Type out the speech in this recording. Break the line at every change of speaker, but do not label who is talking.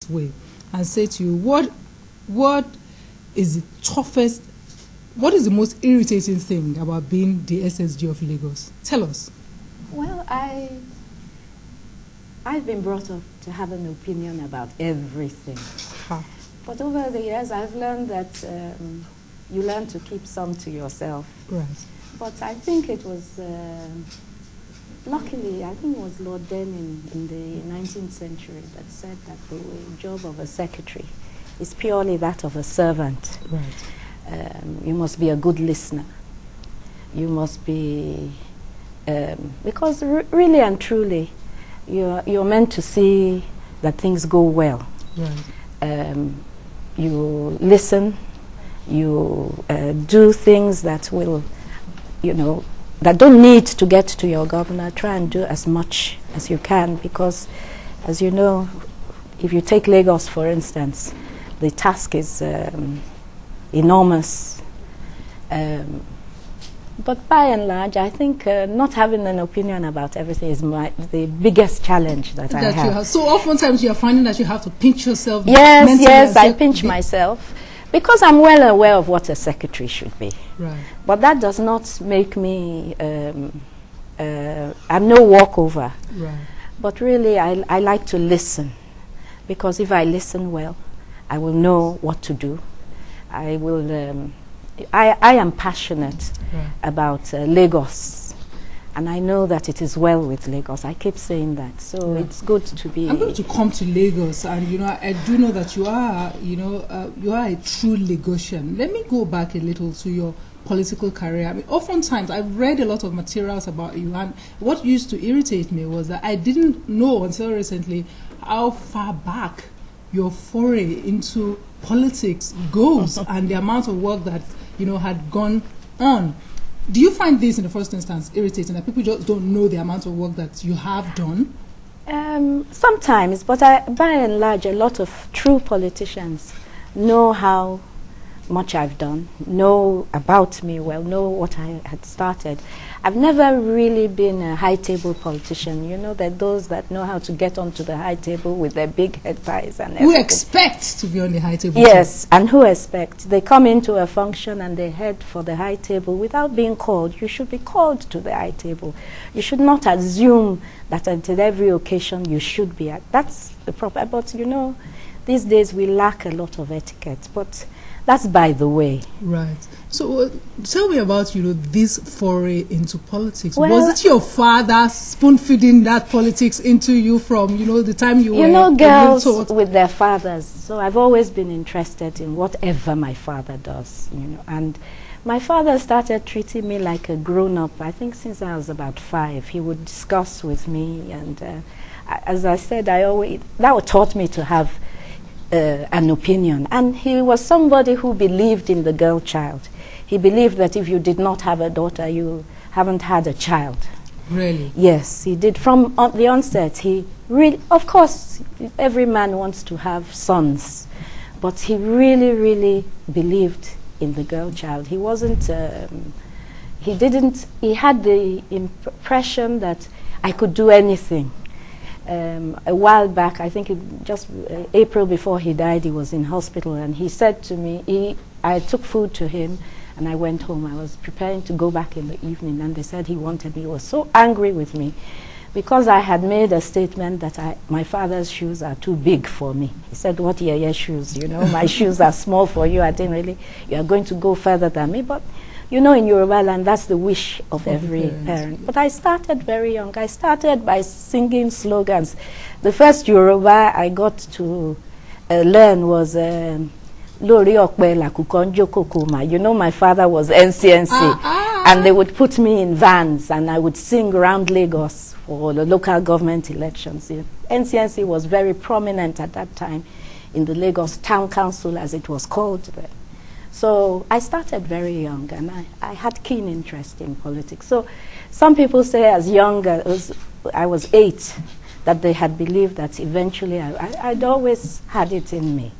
this way and say to you, what is the toughest, what is the most irritating thing about being the SSG of Lagos? Tell us.
Well, I've been brought up to have an opinion about everything. But over the years, I've learned that you learn to keep some to yourself.
Right.
But I think it was, luckily, I think it was Lord Denning in the 19th century that said that the job of a secretary is purely that of a servant.
Right.
You must be a good listener. You must be, because really and truly, you're meant to see that things go well.
Right.
You listen, you do things that will, that don't need to get to your governor. Try and do as much as you can, because, as you know, if you take Lagos, for instance, the task is enormous. But by and large, I think not having an opinion about everything is the biggest challenge that I have.
So oftentimes you are finding that you have to pinch yourself.
Yes, I pinch myself, because I'm well aware of what a secretary should be.
Right.
But that does not make me, I'm no walkover.
Right.
But really, I like to listen, because if I listen well, I will know what to do. I will. I am passionate about Lagos, and I know that it is well with Lagos. I keep saying that, so it's good to be.
I'm going to come to Lagos, and I do know that you are, you are a true Lagosian. Let me go back a little to your political career. I mean, oftentimes I've read a lot of materials about you, and what used to irritate me was that I didn't know until recently how far back your foray into politics goes and the amount of work that had gone on. Do you find this in the first instance irritating, that people just don't know the amount of work that you have done?
Sometimes, but by and large, a lot of true politicians know how much I've done, know about me well, know what I had started. I've never really been a high-table politician. There are those that know how to get onto the high table with their big head ties and everything.
Who expect to be on the high table?
Yes, and who expect. They come into a function and they head for the high table without being called. You should be called to the high table. You should not assume that at every occasion you should be at. That's the problem. But, these days we lack a lot of etiquette. But that's by the way.
Right. So tell me about, this foray into politics.
Well,
was it your father spoon-feeding that politics into you from, the time you were
girls with their fathers. So I've always been interested in whatever my father does, And my father started treating me like a grown-up, I think since I was about 5. He would discuss with me, and as I said, that taught me to have an opinion. And he was somebody who believed in the girl child. He believed that if you did not have a daughter, you haven't had a child.
Really?
Yes, he did. From the onset, he really, of course, every man wants to have sons, but he really, really believed in the girl child. He wasn't, he had the impression that I could do anything. A while back, I think just April before he died, he was in hospital, and he said to me, I took food to him, and I went home. I was preparing to go back in the evening, and they said he wanted me. He was so angry with me because I had made a statement that my father's shoes are too big for me. He said, what are your shoes? My shoes are small for you. I didn't really, you are going to go further than me. But in Yoruba land, that's the wish of every parent. But I started very young. I started by singing slogans. The first Yoruba I got to learn was Lori Okpe Lakukonjo Kokoma. My father was NCNC, and they would put me in vans, and I would sing around Lagos for the local government elections. NCNC was very prominent at that time in the Lagos Town Council, as it was called then. So I started very young, and I had keen interest in politics. So some people say as young as I was 8, that they had believed that eventually I'd always had it in me.